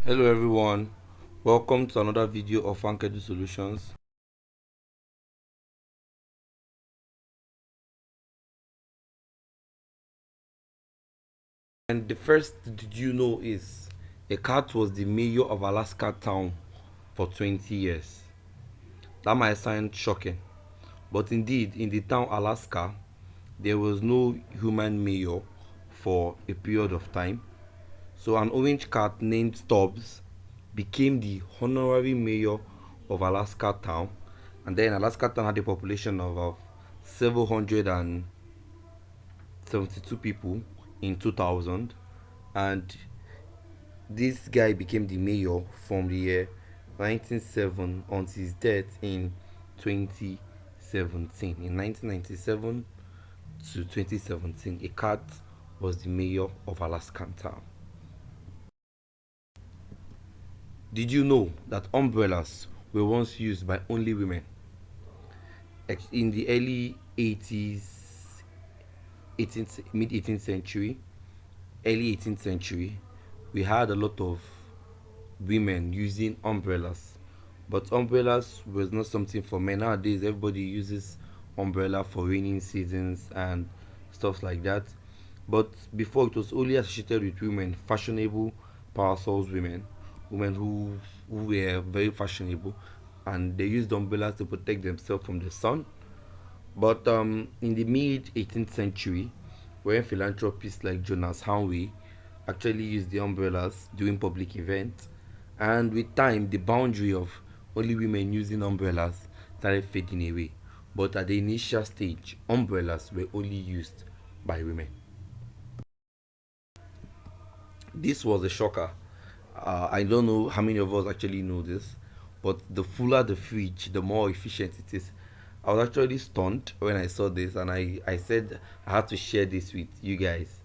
Hello everyone, welcome to another video of Ankedu Solutions. And the first did you know is a cat was the mayor of Alaska town for 20 years. That might sound shocking, but indeed in the town Alaska there was no human mayor for a period of time. So an orange cat named Stubbs became the honorary mayor of Alaska town, and then Alaska town had a population of 772 people in 2000, and this guy became the mayor from the year 1907 until his death in 2017. In 1997 to 2017, a cat was the mayor of Alaskan town. Did you know that umbrellas were once used by only women? In the early 80s, mid 18th century, early 18th century, we had a lot of women using umbrellas, but umbrellas was not something for men. Nowadays everybody uses umbrella for raining seasons and stuff like that, but before it was only associated with women, fashionable parasols women who were very fashionable, and they used umbrellas to protect themselves from the sun. But in the mid 18th century, when philanthropists like Jonas Hanway actually used the umbrellas during public events, and with time, the boundary of only women using umbrellas started fading away. But at the initial stage, umbrellas were only used by women. This was a shocker. I don't know how many of us actually know this, but the fuller the fridge, the more efficient it is. I was actually stunned when I saw this, and I said I had to share this with you guys.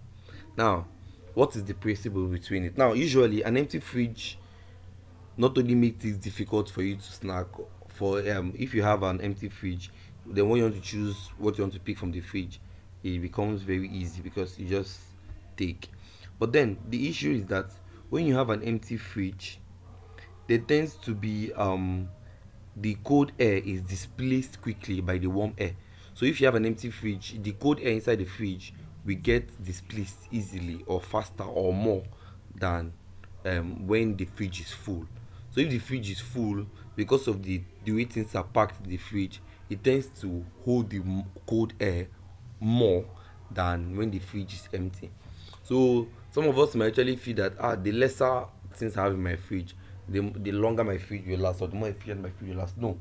Now, what is the principle between it? Now, usually an empty fridge not only makes it difficult for you to snack. For if you have an empty fridge, then when you want to choose what you want to pick from the fridge, it becomes very easy because you just take. But then the issue is that when you have an empty fridge, there tends to be the cold air is displaced quickly by the warm air. So if you have an empty fridge, the cold air inside the fridge will get displaced easily or faster or more than when the fridge is full. So if the fridge is full, because of the way things are packed in the fridge, it tends to hold the cold air more than when the fridge is empty. So some of us might actually feel that the lesser things I have in my fridge, the longer my fridge will last, or the more efficient my fridge will last. No,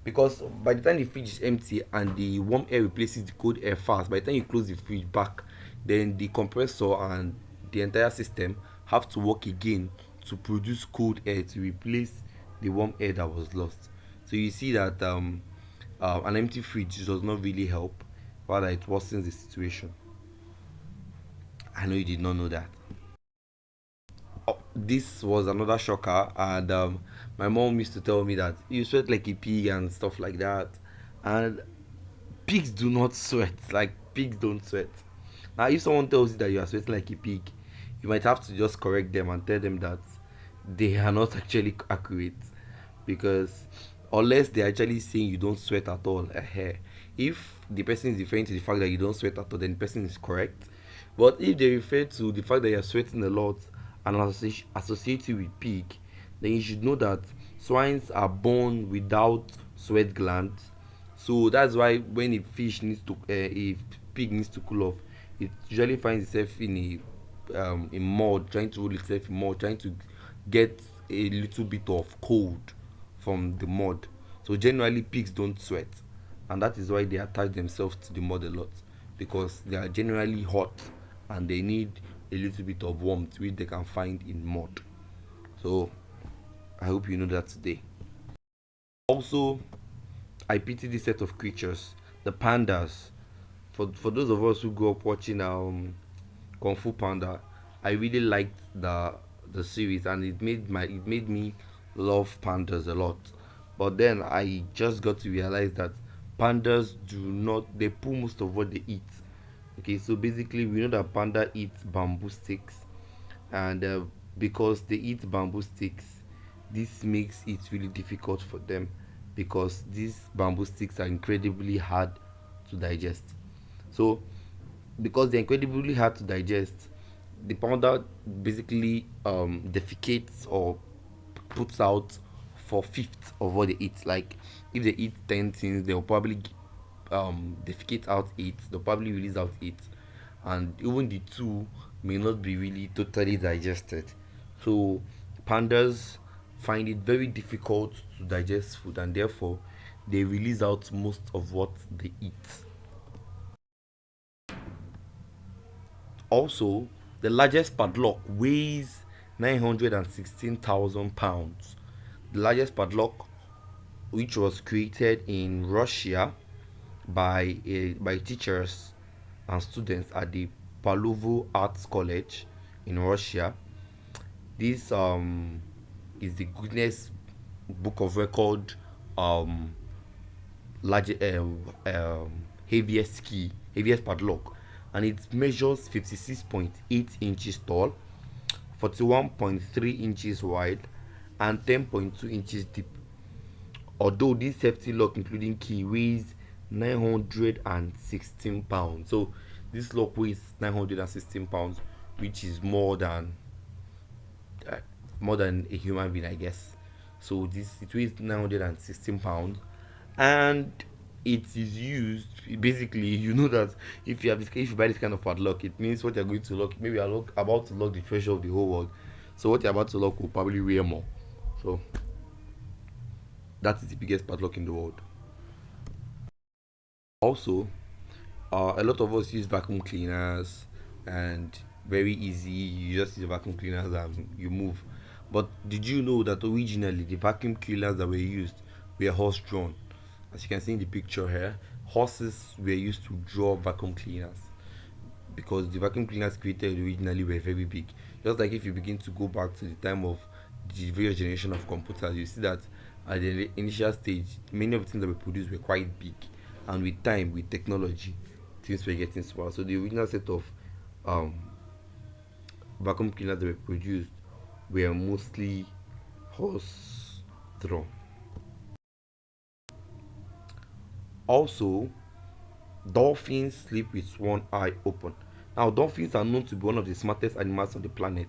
because by the time the fridge is empty and the warm air replaces the cold air fast, by the time you close the fridge back, then the compressor and the entire system have to work again to produce cold air to replace the warm air that was lost. So you see that an empty fridge does not really help, rather it worsens the situation. I know you did not know that. Oh, this was another shocker, and my mom used to tell me that you sweat like a pig and stuff like that, and pigs do not sweat. Like, pigs don't sweat. Now if someone tells you that you are sweating like a pig, you might have to just correct them and tell them that they are not actually accurate, because unless they're actually saying you don't sweat at all, if the person is referring to the fact that you don't sweat at all, then the person is correct. But if they refer to the fact that you're sweating a lot and associate you with pig, then you should know that swines are born without sweat glands. So that's why when a pig needs to cool off, it usually finds itself in mud, trying to hold itself in mud, trying to get a little bit of cold from the mud. So generally pigs don't sweat, and that is why they attach themselves to the mud a lot, because they are generally hot and they need a little bit of warmth which they can find in mud. So I hope you know that today. Also, I pity this set of creatures, the pandas. For those of us who grew up watching Kung Fu Panda, I really liked the series, and it made me love pandas a lot. But then I just got to realize that pandas do not they pull most of what they eat. Okay, so basically we know that panda eats bamboo sticks, and because they eat bamboo sticks. This makes it really difficult for them because these bamboo sticks are incredibly hard to digest. So, because they're incredibly hard to digest, the panda basically defecates or puts out for fifth of what they eat. Like if they eat 10 things, they'll probably defecate out eight. They'll probably release out eight, and even the two may not be really totally digested. So pandas find it very difficult to digest food, and therefore they release out most of what they eat. Also, the largest padlock weighs 916,000 pounds. The largest padlock, which was created in Russia by teachers and students at the Palovo Arts College in Russia. This is the Guinness Book of Record um, large heaviest padlock, and it measures 56.8 inches tall, 41.3 inches wide, and 10.2 inches deep. Although this safety lock, including key, weighs 916 pounds. So this lock weighs 916 pounds, which is uh, more than a human being, I guess. So this it weighs 916 pounds, and it is used basically. You know that if you buy this kind of padlock, it means what you're going to lock. Maybe you're about to lock the treasure of the whole world. So what you're about to lock will probably weigh more. So that is the biggest padlock in the world. Also, a lot of us use vacuum cleaners, and very easy. You just use vacuum cleaners and you move. But did you know that originally the vacuum cleaners that were used were horse drawn? As you can see in the picture here, horses were used to draw vacuum cleaners because the vacuum cleaners created originally were very big. Just like if you begin to go back to the time of the various generation of computers, you see that at the initial stage, many of the things that were produced were quite big, and with time, with technology, things were getting smaller. So the original set of um, vacuum cleaners that were produced were mostly horse drawn. Also, dolphins sleep with one eye open. Now, dolphins are known to be one of the smartest animals on the planet,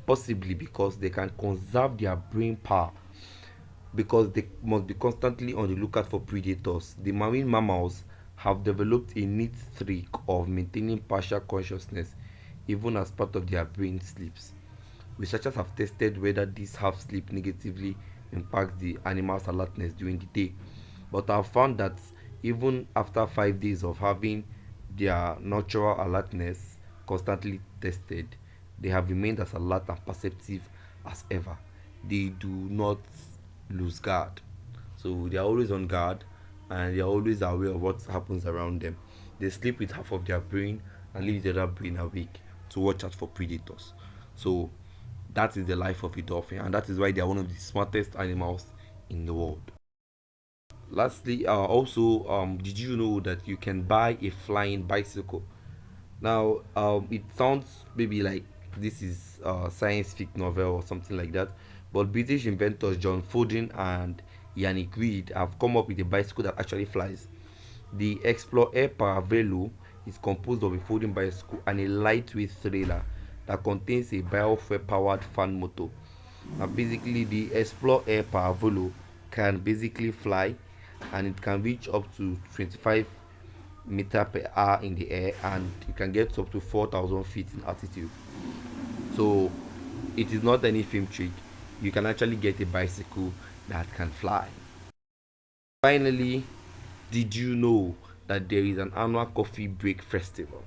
possibly because they can conserve their brain power because they must be constantly on the lookout for predators. The marine mammals have developed a neat trick of maintaining partial consciousness even as part of their brain sleeps. Researchers have tested whether this half sleep negatively impacts the animal's alertness during the day, but have found that even after 5 days of having their natural alertness constantly tested, they have remained as alert and perceptive as ever. They do not lose guard. So they are always on guard, and they are always aware of what happens around them. They sleep with half of their brain and leave the other brain awake to watch out for predators. So that is the life of a dolphin, and that is why they are one of the smartest animals in the world. Lastly, also, did you know that you can buy a flying bicycle? Now, it sounds maybe like this is a science fiction novel or something like that, but British inventors John Fodden and Yannick Reed have come up with a bicycle that actually flies. The Explore Air Paravelo is composed of a folding bicycle and a lightweight trailer that contains a biofuel powered fan motor. Now, basically, the Explore Air Paravelo can basically fly, and it can reach up to 25 meter per hour in the air, and you can get up to 4,000 feet in altitude. So it is not any film trick. You can actually get a bicycle that can fly. Finally, did you know that there is an annual coffee break festival?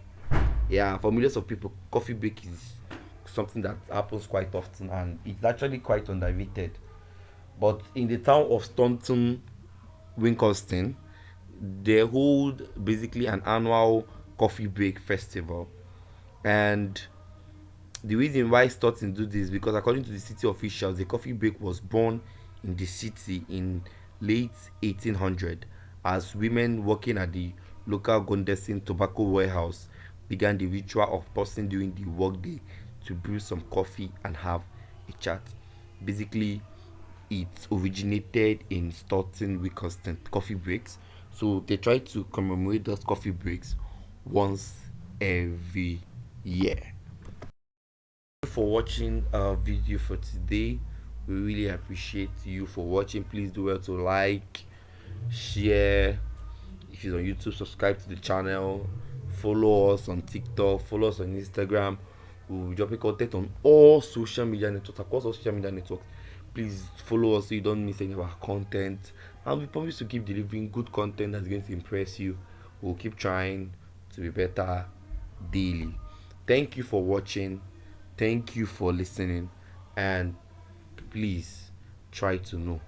Yeah, for millions of people, coffee break is something that happens quite often, and it's actually quite underrated. But in the town of Staunton, Wincoston, they hold basically an annual coffee break festival. And the reason why Stoughton do this is because according to the city officials, the coffee break was born in the city in late 1800 as women working at the local Gondesin tobacco warehouse began the ritual of pausing during the workday to brew some coffee and have a chart. Basically, it originated in starting with constant coffee breaks. So they try to commemorate those coffee breaks once every year. For watching our video for today. We really appreciate you for watching. Please do well to like, share. If you're on YouTube, subscribe to the channel. Follow us on TikTok. Follow us on Instagram. We'll be dropping content on all social media networks, across all social media networks. Please follow us so you don't miss any of our content. And we promise to keep delivering good content that's going to impress you. We'll keep trying to be better daily. Thank you for watching. Thank you for listening. And please try to know